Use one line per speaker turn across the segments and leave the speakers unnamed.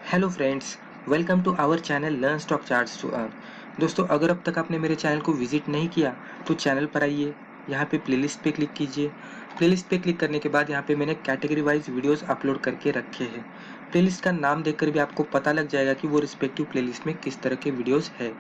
Hello friends, welcome to our channel learn stock charts to earn. दोस्तों, अगर अब तक आपने मेरे चैनल को विजिट नहीं किया तो चैनल पर आइए, यहाँ पे प्लेलिस्ट पे क्लिक कीजिए। प्लेलिस्ट पे क्लिक करने के बाद यहाँ पे मैंने कैटेगरी वाइज वीडियोस अपलोड करके रखे हैं। प्लेलिस्ट का नाम देखकर भी आपको पता लग जाएगा कि वो रिस्पेक्टिव प्लेलिस्ट में किस तरह के वीडियोस है।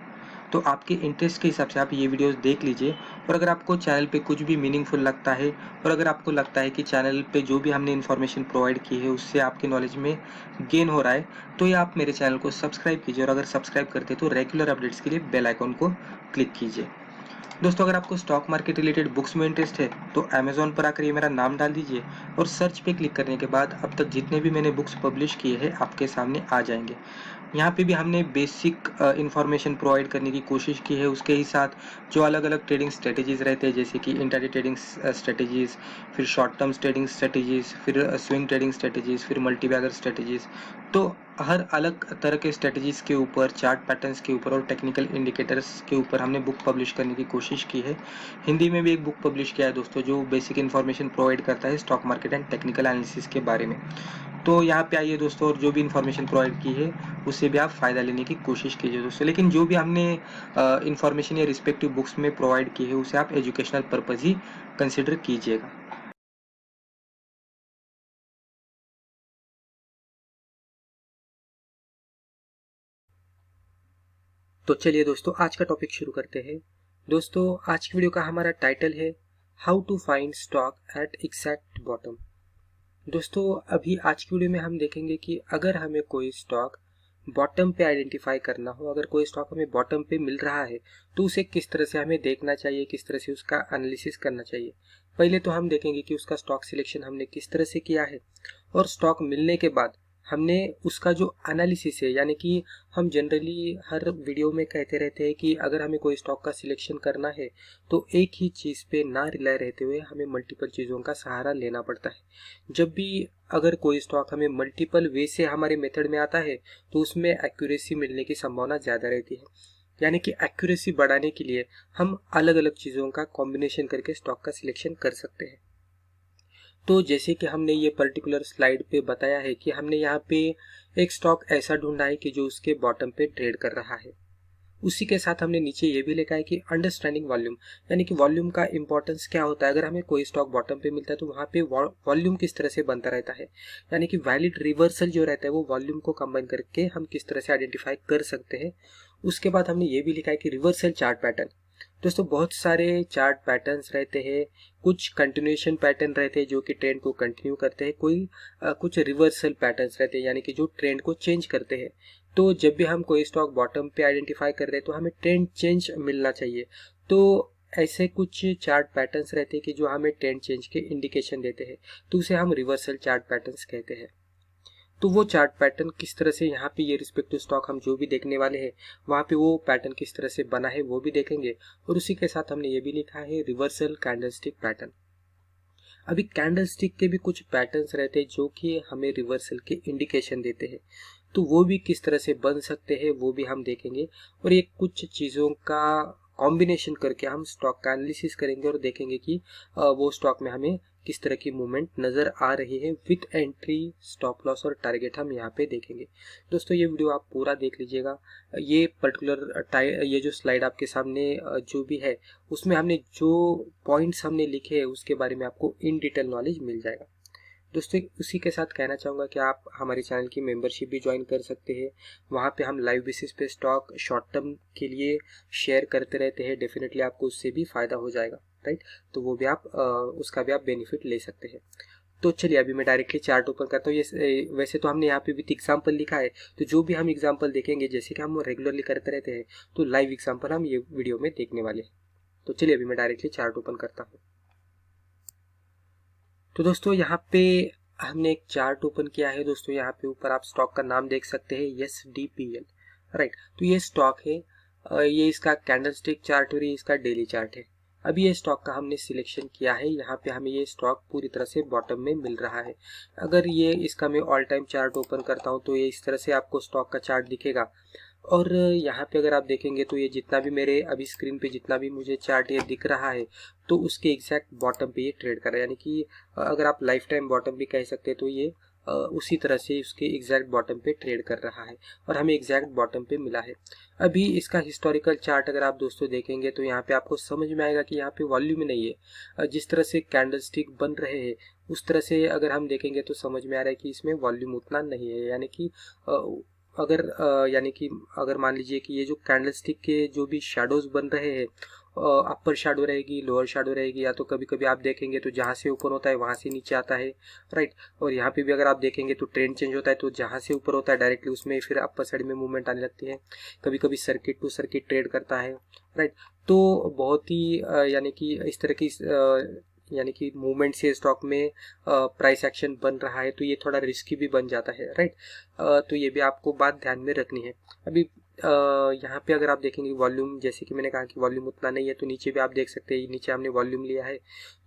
तो आपके इंटरेस्ट के हिसाब से आप ये वीडियोस देख लीजिए। और अगर आपको चैनल पे कुछ भी मीनिंगफुल लगता है और अगर आपको लगता है कि चैनल पे जो भी हमने इन्फॉर्मेशन प्रोवाइड की है उससे आपके नॉलेज में गेन हो रहा है, तो ये आप मेरे चैनल को सब्सक्राइब कीजिए। और अगर सब्सक्राइब करते तो रेगुलर अपडेट्स के लिए बेल आइकॉन को क्लिक कीजिए। दोस्तों, अगर आपको स्टॉक मार्केट रिलेटेड बुक्स में इंटरेस्ट है तो अमेजोन पर आकर ये मेरा नाम डाल दीजिए और सर्च पे क्लिक करने के बाद अब तक जितने भी मैंने बुक्स पब्लिश किए हैं आपके सामने आ जाएंगे। यहाँ पे भी हमने बेसिक इंफॉर्मेशन प्रोवाइड करने की कोशिश की है। उसके ही साथ जो अलग अलग ट्रेडिंग स्ट्रेटेजीज रहते हैं, जैसे कि इंट्राडे ट्रेडिंग स्ट्रेटेजीज, फिर शॉर्ट टर्म ट्रेडिंग स्ट्रेटेजीज, फिर स्विंग ट्रेडिंग स्ट्रेटेजीज, फिर मल्टीबैगर स्ट्रेटेजीज, तो हर अलग तरह के स्ट्रेटेजीज के ऊपर, चार्ट पैटर्न्स के ऊपर और टेक्निकल इंडिकेटर्स के ऊपर हमने बुक पब्लिश करने की कोशिश की है। हिंदी में भी एक बुक पब्लिश किया है दोस्तों, जो बेसिक इन्फॉर्मेशन प्रोवाइड करता है stock market and technical analysis के बारे में। तो यहाँ पे आइए दोस्तों, और जो भी इन्फॉर्मेशन प्रोवाइड की है उससे भी आप फ़ायदा लेने की कोशिश कीजिए दोस्तों। लेकिन जो भी हमने इन्फॉर्मेशन या रिस्पेक्टिव बुक्स में प्रोवाइड की है उसे आप एजुकेशनल पर्पज़ ही कंसिडर कीजिएगा। तो चलिए दोस्तों, आज का टॉपिक शुरू करते हैं। दोस्तों, आज की वीडियो का हमारा टाइटल है how to find stock at exact bottom. दोस्तों, अभी आज की वीडियो में हम देखेंगे कि अगर हमें कोई स्टॉक बॉटम पे आइडेंटिफाई करना हो, अगर कोई स्टॉक हमें बॉटम पे मिल रहा है तो उसे किस तरह से हमें देखना चाहिए, किस तरह से उसका एनालिसिस करना चाहिए। पहले तो हम देखेंगे कि उसका स्टॉक सिलेक्शन हमने किस तरह से किया है, और स्टॉक मिलने के बाद हमने उसका जो एनालिसिस है, यानी कि हम जनरली हर वीडियो में कहते रहते हैं कि अगर हमें कोई स्टॉक का सिलेक्शन करना है तो एक ही चीज़ पे ना रिलाय रहते हुए हमें मल्टीपल चीज़ों का सहारा लेना पड़ता है। जब भी अगर कोई स्टॉक हमें मल्टीपल वे से हमारे मेथड में आता है तो उसमें एक्यूरेसी मिलने की संभावना ज़्यादा रहती है। यानी कि एक्यूरेसी बढ़ाने के लिए हम अलग अलग चीज़ों का कॉम्बिनेशन करके स्टॉक का सिलेक्शन कर सकते हैं। तो जैसे कि हमने ये पर्टिकुलर स्लाइड पे बताया है कि हमने यहाँ पे एक स्टॉक ऐसा ढूंढा है कि जो उसके बॉटम पे ट्रेड कर रहा है। उसी के साथ हमने नीचे ये भी लिखा है कि अंडरस्टैंडिंग वॉल्यूम, यानी कि वॉल्यूम का इंपॉर्टेंस क्या होता है। अगर हमें कोई स्टॉक बॉटम पे मिलता है तो वहाँ पे वॉल्यूम किस तरह से बनता रहता है, यानी कि वैलिड रिवर्सल जो रहता है वो वॉल्यूम को कंबाइन करके हम किस तरह से आइडेंटिफाई कर सकते हैं। उसके बाद हमने ये भी लिखा है कि रिवर्सल चार्ट पैटर्न। दोस्तों, बहुत सारे चार्ट पैटर्न्स रहते हैं, कुछ कंटिन्यूएशन पैटर्न रहते हैं जो कि ट्रेंड को कंटिन्यू करते हैं, कुछ रिवर्सल पैटर्न्स रहते हैं यानी कि जो ट्रेंड को चेंज करते हैं। तो जब भी हम कोई स्टॉक बॉटम पे आइडेंटिफाई कर रहे हैं तो हमें ट्रेंड चेंज मिलना चाहिए। तो ऐसे कुछ चार्ट पैटर्न्स रहते हैं कि जो हमें ट्रेंड चेंज के इंडिकेशन देते हैं, तो उसे हम रिवर्सल चार्ट पैटर्न्स कहते हैं। तो वो चार्ट पैटर्न किस तरह से, यहाँ पे ये रिस्पेक्टिव स्टॉक हम जो भी देखने वाले हैं वहाँ पे वो पैटर्न किस तरह से बना है वो भी देखेंगे। और उसी के साथ हमने ये भी लिखा है रिवर्सल कैंडलस्टिक पैटर्न। अभी कैंडलस्टिक के भी कुछ पैटर्न्स रहते हैं जो कि हमें रिवर्सल के इंडिकेशन देते हैं, तो वो भी किस तरह से बन सकते हैं वो भी हम देखेंगे। और ये कुछ चीज़ों का कॉम्बिनेशन करके हम स्टॉक का एनालिसिस करेंगे और देखेंगे कि वो स्टॉक में हमें किस तरह की मूवमेंट नज़र आ रही है। विथ एंट्री, स्टॉप लॉस और टारगेट हम यहाँ पे देखेंगे। दोस्तों, ये वीडियो आप पूरा देख लीजिएगा। ये पर्टिकुलर ये जो स्लाइड आपके सामने जो भी है उसमें हमने जो पॉइंट्स हमने लिखे हैं उसके बारे में आपको इन डिटेल नॉलेज मिल जाएगा। दोस्तों, उसी के साथ कहना चाहूँगा कि आप हमारे चैनल की मेंबरशिप भी ज्वाइन कर सकते हैं। वहाँ पे हम लाइव बेसिस पे स्टॉक शॉर्ट टर्म के लिए शेयर करते रहते हैं। डेफिनेटली आपको उससे भी फ़ायदा हो जाएगा, राइट। तो वो भी आप उसका भी आप बेनिफिट ले सकते हैं। तो चलिए, अभी मैं डायरेक्टली चार्ट ओपन करता हूँ। ये वैसे तो हमने यहाँ पे भी एग्जाम्पल लिखा है, तो जो भी हम एग्जाम्पल देखेंगे जैसे कि हम रेगुलरली करते रहते हैं, तो लाइव एग्जाम्पल हम ये वीडियो में देखने वाले हैं। तो चलिए, अभी मैं डायरेक्टली चार्ट ओपन करता हूँ। तो दोस्तों, यहाँ पे हमने एक चार्ट ओपन किया है। दोस्तों, यहाँ पे ऊपर आप स्टॉक का नाम देख सकते हैं, SDPL, राइट। तो ये स्टॉक है, ये इसका कैंडलस्टिक चार्ट और ये इसका डेली चार्ट है। अभी ये स्टॉक का हमने सिलेक्शन किया है, यहाँ पे हमें ये स्टॉक पूरी तरह से बॉटम में मिल रहा है। अगर ये इसका मैं ऑल टाइम चार्ट ओपन करता हूँ तो ये इस तरह से आपको स्टॉक का चार्ट दिखेगा। और यहाँ पे अगर आप देखेंगे तो ये जितना भी मेरे अभी स्क्रीन पे जितना भी मुझे चार्ट ये दिख रहा है तो उसके एग्जैक्ट बॉटम पे ये ट्रेड कर रहा है, यानी कि अगर आप लाइफ टाइम बॉटम भी कह सकते हैं तो ये उसी तरह से उसके एग्जैक्ट बॉटम पे ट्रेड कर रहा है और हमें एग्जैक्ट बॉटम पे मिला है। अभी इसका हिस्टोरिकल चार्ट अगर आप दोस्तों देखेंगे तो यहाँ पे आपको समझ में आएगा कि यहाँ पे वॉल्यूम नहीं है। जिस तरह से कैंडलस्टिक बन रहे हैं उस तरह से अगर हम देखेंगे तो समझ में आ रहा है कि इसमें वॉल्यूम उतना नहीं है। यानी कि अगर मान लीजिए कि ये जो कैंडलस्टिक के जो भी शेडोज बन रहे हैं, अपर शेडो रहेगी, लोअर शेडो रहेगी, या तो कभी कभी आप देखेंगे तो जहाँ से ऊपर होता है वहाँ से नीचे आता है, राइट। और यहाँ पे भी अगर आप देखेंगे तो ट्रेंड चेंज होता है, तो जहाँ से ऊपर होता है डायरेक्टली उसमें फिर अपर साइड में मूवमेंट आने लगती है। कभी कभी सर्किट टू सर्किट ट्रेड करता है, राइट। तो बहुत ही यानी कि इस तरह की यानी कि मूवमेंट से स्टॉक में प्राइस एक्शन बन रहा है तो ये थोड़ा रिस्की भी बन जाता है, राइट। तो ये भी आपको बात ध्यान में रखनी है। अभी यहाँ पे अगर आप देखेंगे वॉल्यूम, जैसे कि मैंने कहा कि वॉल्यूम उतना नहीं है, तो नीचे भी आप देख सकते हैं, नीचे हमने वॉल्यूम लिया है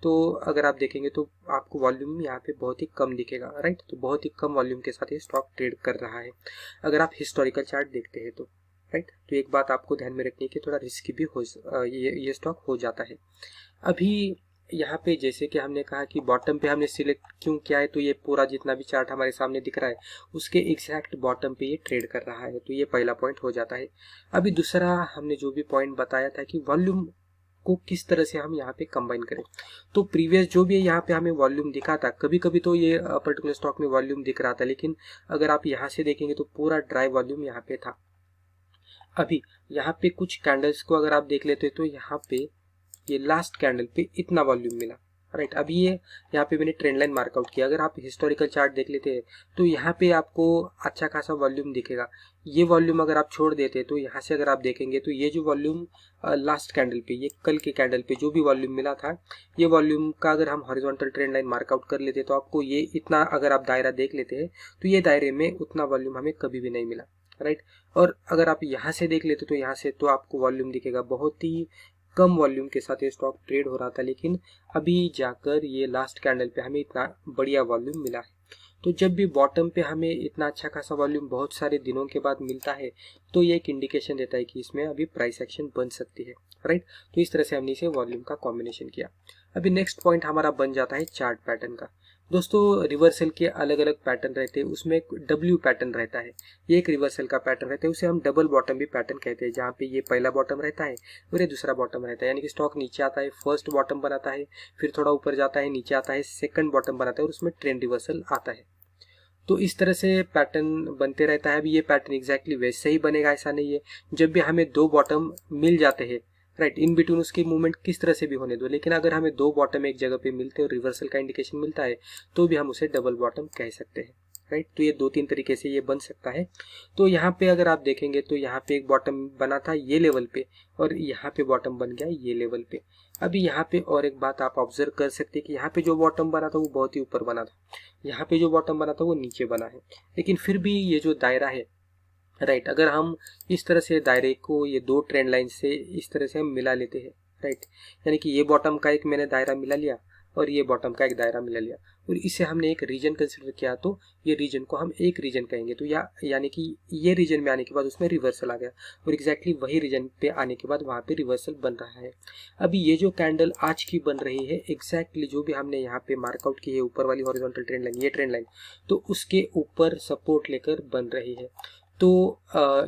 तो अगर आप देखेंगे तो आपको वॉल्यूम यहाँ पे बहुत ही कम दिखेगा, राइट। तो बहुत ही कम वॉल्यूम के साथ ये स्टॉक ट्रेड कर रहा है अगर आप हिस्टोरिकल चार्ट देखते हैं तो, राइट। तो एक बात आपको ध्यान में रखनी है कि थोड़ा रिस्की भी हो ये स्टॉक हो जाता है। अभी यहाँ पे जैसे कि हमने कहा कि बॉटम पे हमने सिलेक्ट क्यों किया है, तो ये पूरा जितना भी चार्ट हमारे सामने दिख रहा है उसके एग्जैक्ट बॉटम पे ये ट्रेड कर रहा है, तो ये पहला पॉइंट हो जाता है। अभी दूसरा हमने जो भी पॉइंट बताया था कि वॉल्यूम को किस तरह से हम यहाँ पे कंबाइन करें, तो प्रीवियस जो भी यहाँ पे हमें वॉल्यूम दिखा था, कभी कभी तो ये पर्टिकुलर स्टॉक में वॉल्यूम दिख रहा था, लेकिन अगर आप यहाँ से देखेंगे तो पूरा ड्राई वॉल्यूम यहाँ पे था। अभी यहाँ पे कुछ कैंडल्स को अगर आप देख लेते तो यहाँ पे ये लास्ट कैंडल पे इतना वॉल्यूम मिला, राइट। अभी ये यहाँ पे मैंने ट्रेंड लाइन मार्कआउट किया, अगर आप हिस्टोरिकल चार्ट देख लेते हैं तो यहाँ पे आपको अच्छा खासा वॉल्यूम दिखेगा। ये वॉल्यूम अगर आप छोड़ देते तो यहाँ से अगर आप देखेंगे तो ये जो वॉल्यूम लास्ट कैंडल पे, ये कल के कैंडल पे जो भी वॉल्यूम मिला था, ये वॉल्यूम का अगर हम हॉरिजॉन्टल ट्रेंड लाइन मार्कआउट कर लेते तो आपको ये इतना, अगर आप दायरा देख लेते हैं तो ये दायरे में उतना वॉल्यूम हमें कभी भी नहीं मिला, राइट। और अगर आप यहाँ से देख लेते तो यहाँ से तो आपको वॉल्यूम दिखेगा, बहुत ही कम वॉल्यूम के साथ ये स्टॉक ट्रेड हो रहा था, लेकिन अभी जाकर ये लास्ट कैंडल पे हमें इतना बढ़िया वॉल्यूम मिला है। तो जब भी बॉटम पे हमें इतना अच्छा खासा वॉल्यूम बहुत सारे दिनों के बाद मिलता है तो ये एक इंडिकेशन देता है कि इसमें अभी प्राइस एक्शन बन सकती है, राइट। तो इस तरह से हमने इसे वॉल्यूम का कॉम्बिनेशन किया। अभी नेक्स्ट पॉइंट हमारा बन जाता है चार्ट पैटर्न का। दोस्तों रिवर्सल के अलग अलग पैटर्न रहते हैं, उसमें एक डब्ल्यू पैटर्न रहता है, ये एक रिवर्सल का पैटर्न रहता है, उसे हम डबल बॉटम भी पैटर्न कहते हैं, जहाँ पे ये पहला बॉटम रहता है और ये दूसरा बॉटम रहता है। यानी कि स्टॉक नीचे आता है, फर्स्ट बॉटम बनाता है, फिर थोड़ा ऊपर जाता है, नीचे आता है, सेकंड बॉटम बनाता है और उसमें ट्रेंड रिवर्सल आता है। तो इस तरह से पैटर्न बनते रहता है। अभी ये पैटर्न एग्जैक्टली वैसे ही बनेगा ऐसा नहीं है, जब भी हमें दो बॉटम मिल जाते हैं, राइट, इन बिटवीन उसकी मूवमेंट किस तरह से भी होने दो, लेकिन अगर हमें दो बॉटम एक जगह पे मिलते हैं और रिवर्सल का इंडिकेशन मिलता है तो भी हम उसे डबल बॉटम कह सकते हैं, राइट। तो ये दो तीन तरीके से ये बन सकता है। तो यहाँ पे अगर आप देखेंगे तो यहाँ पे एक बॉटम बना था ये लेवल पे और यहाँ पे बॉटम बन गया ये लेवल पे। अभी यहाँ पे और एक बात आप ऑब्जर्व कर सकते हैं कि यहाँ पे जो बॉटम बना था वो बहुत ही ऊपर बना था, यहाँ पे जो बॉटम बना था वो नीचे बना है, लेकिन फिर भी ये जो दायरा है, राइट, अगर हम इस तरह से दायरे को ये दो ट्रेंड लाइन से इस तरह से हम मिला लेते हैं, राइट, यानी कि ये बॉटम का एक मैंने दायरा मिला लिया और ये बॉटम का एक दायरा मिला लिया और इसे हमने एक रीजन कंसिडर किया, तो ये रीजन को हम एक रीजन कहेंगे। तो यानी कि ये रीजन में आने के बाद उसमें रिवर्सल आ गया और एग्जैक्टली वही रीजन पे आने के बाद वहाँ पे रिवर्सल बन रहा है। अभी ये जो कैंडल आज की बन रही है, एग्जैक्टली जो भी हमने यहाँ पे मार्कआउट की है ऊपर वाली हॉरिजॉन्टल ट्रेंड लाइन, ये ट्रेंड लाइन, तो उसके ऊपर सपोर्ट लेकर बन रही है। तो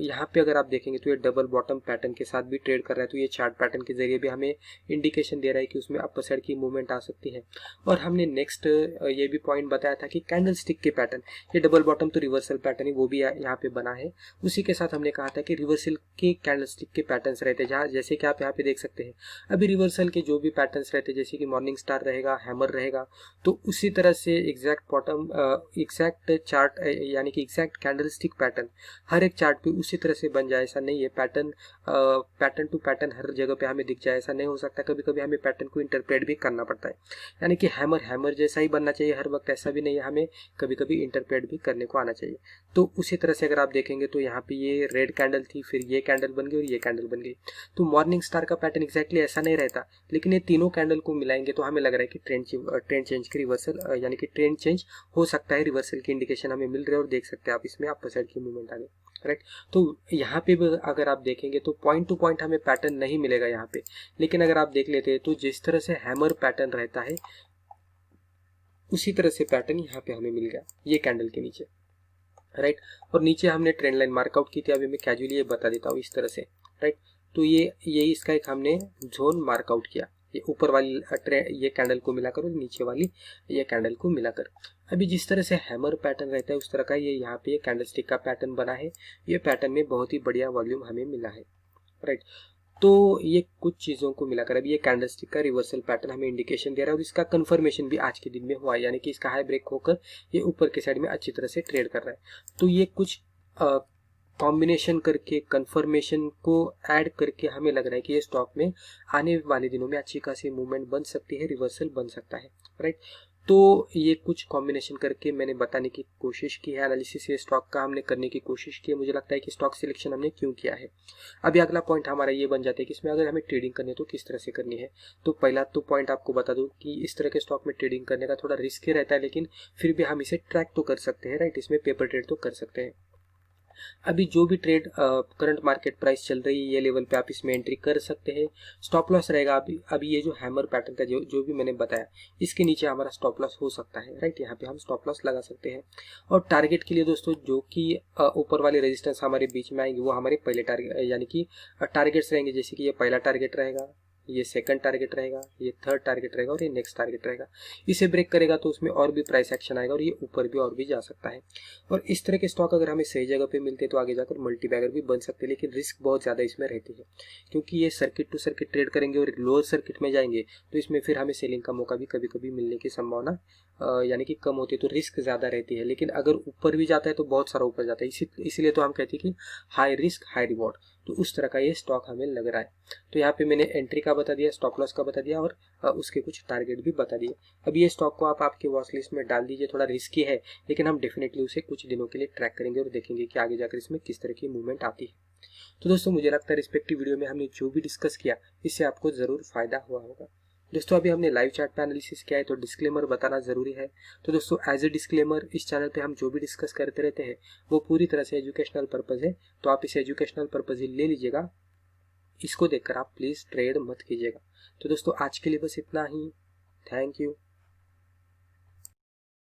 यहाँ पे अगर आप देखेंगे तो ये डबल बॉटम पैटर्न के साथ भी ट्रेड कर रहा है, तो ये चार्ट पैटर्न के जरिए भी हमें इंडिकेशन दे रहा है कि उसमें अपर साइड की मूवमेंट आ सकती है। और हमने नेक्स्ट ये भी पॉइंट बताया था कि कैंडल स्टिक के पैटर्न, ये डबल बॉटम तो रिवर्सल पैटर्न है वो भी यहाँ पे बना है। उसी के साथ हमने कहा था कि रिवर्सल के कैंडल स्टिक के पैटर्न्स रहते हैं, जहाँ जैसे कि आप यहाँ पे देख सकते हैं अभी रिवर्सल के जो भी पैटर्न्स रहते हैं, जैसे कि मॉर्निंग स्टार रहेगा, हैमर रहेगा, तो उसी तरह से एग्जैक्ट बॉटम एग्जैक्ट चार्ट यानी कि एग्जैक्ट कैंडल स्टिक पैटर्न हर एक चार्ट पे उसी तरह से बन जाए ऐसा नहीं है। पैटर्न टू पैटर्न हर जगह पे हमें दिख जाए ऐसा नहीं हो सकता, कभी कभी हमें पैटर्न को इंटरप्रेट भी करना पड़ता है। यानी कि हैमर जैसा ही बनना चाहिए हर वक्त, ऐसा भी नहीं है, हमें कभी कभी इंटरप्रेट भी करने को आना चाहिए। तो उसी तरह से अगर आप देखेंगे तो यहाँ पे ये रेड कैंडल थी, फिर ये कैंडल बन गई और ये कैंडल बन गई। तो मॉर्निंग स्टार का पैटर्न एक्जैक्टली ऐसा नहीं रहता, लेकिन ये तीनों कैंडल को मिलाएंगे तो हमें लग रहा है कि ट्रेंड चेंज की रिवर्सल यानी कि ट्रेंड चेंज हो सकता है, रिवर्सल की इंडिकेशन हमें मिल रही है और देख सकते हैं आप इसमें अपर साइड की मूवमेंट आ गई, राइट। तो यहाँ पे भी अगर आप देखेंगे तो पॉइंट टू पॉइंट हमें पैटर्न नहीं मिलेगा यहाँ पे, लेकिन अगर आप देख लेते हैं तो जिस तरह से हैमर पैटर्न रहता है उसी तरह से पैटर्न यहाँ पे हमें मिल गया ये कैंडल के नीचे, राइट। और नीचे हमने ट्रेंड लाइन मार्कआउट की थी, अभी मैं कैजुअली ये बता देता हूँ इस तरह से, राइट। तो ये इसका एक हमने जोन मार्कआउट किया, ये ऊपर वाली ये कैंडल को मिलाकर और नीचे वाली ये कैंडल को मिलाकर। अभी जिस तरह से हैमर पैटर्न रहता है उस तरह का ये यहाँ पे कैंडलस्टिक का पैटर्न बना है। ये पैटर्न में बहुत ही बढ़िया वॉल्यूम हमें मिला है, राइट। तो ये कुछ चीज़ों को मिलाकर अभी ये कैंडलस्टिक का रिवर्सल पैटर्न हमें इंडिकेशन दे रहा है और इसका कंफर्मेशन भी आज के दिन में हुआ है, यानी कि इसका हाई ब्रेक होकर ये ऊपर के साइड में अच्छी तरह से ट्रेड कर रहा है। तो ये कुछ कॉम्बिनेशन करके कंफर्मेशन को ऐड करके हमें लग रहा है कि ये स्टॉक में आने वाले दिनों में अच्छी खासी मूवमेंट बन सकती है, रिवर्सल बन सकता है, राइट। तो ये कुछ कॉम्बिनेशन करके मैंने बताने की कोशिश की है, एनालिसिस ये स्टॉक का हमने करने की कोशिश की है। मुझे लगता है कि स्टॉक सिलेक्शन हमने क्यों किया है। अभी अगला पॉइंट हमारा ये बन जाता है कि इसमें अगर हमें ट्रेडिंग करनी है तो किस तरह से करनी है। तो पहला तो पॉइंट आपको बता दूं कि इस तरह के स्टॉक में ट्रेडिंग करने का थोड़ा रिस्क रहता है, लेकिन फिर भी हम इसे ट्रैक तो कर सकते हैं, राइट। इसमें पेपर ट्रेड तो कर सकते हैं। अभी जो भी ट्रेड करंट मार्केट प्राइस चल रही है ये लेवल पे आप इसमें एंट्री कर सकते हैं। स्टॉप लॉस रहेगा अभी ये जो हैमर पैटर्न का जो भी मैंने बताया इसके नीचे हमारा स्टॉप लॉस हो सकता है, राइट। यहाँ पे हम स्टॉप लॉस लगा सकते हैं। और टारगेट के लिए दोस्तों जो कि ऊपर वाले रेजिस्टेंस हमारे बीच में आएंगे वो हमारे पहले टारगेट यानी कि टारगेट्स रहेंगे, जैसे कि ये पहला टारगेट रहेगा, ये सेकंड टारगेट रहेगा, ये थर्ड टारगेट रहेगा और ये नेक्स्ट टारगेट रहेगा। इसे ब्रेक करेगा तो उसमें और भी प्राइस एक्शन आएगा और ये ऊपर भी और भी जा सकता है। और इस तरह के स्टॉक अगर हमें सही जगह पे मिलते हैं तो आगे जाकर मल्टी बैगर भी बन सकते हैं, लेकिन रिस्क बहुत ज़्यादा इसमें रहती है क्योंकि ये सर्किट टू सर्किट ट्रेड करेंगे और लोअर सर्किट में जाएंगे तो इसमें फिर हमें सेलिंग का मौका भी कभी कभी मिलने की संभावना यानी कि कम होती है, तो रिस्क ज़्यादा रहती है। लेकिन अगर ऊपर भी जाता है तो बहुत सारा ऊपर जाता है, इसीलिए तो हम कहते हैं कि हाई रिस्क हाई रिवॉर्ड। तो उस तरह का ये स्टॉक हमें लग रहा है। तो यहाँ पे मैंने एंट्री का बता दिया, स्टॉप लॉस का बता दिया और उसके कुछ टारगेट भी बता दिए। अब ये स्टॉक को आप आपके वॉच लिस्ट में डाल दीजिए, थोड़ा रिस्की है लेकिन हम डेफिनेटली उसे कुछ दिनों के लिए ट्रैक करेंगे और देखेंगे कि आगे जाकर इसमें किस तरह की मूवमेंट आती है। तो दोस्तों मुझे लगता है रिस्पेक्टिव वीडियो में हमने जो भी डिस्कस किया इससे आपको ज़रूर फायदा हुआ होगा। दोस्तों अभी हमने लाइव चार्ट पे एनालिसिस किया है तो डिस्क्लेमर बताना ज़रूरी है। तो दोस्तों एज ए डिस्क्लेमर इस चैनल पे हम जो भी डिस्कस करते रहते हैं वो पूरी तरह से एजुकेशनल पर्पज़ है, तो आप इसे एजुकेशनल पर्पज़ ही ले लीजिएगा, इसको देखकर आप प्लीज़ ट्रेड मत कीजिएगा। तो दोस्तों आज के लिए बस इतना ही। Thank you.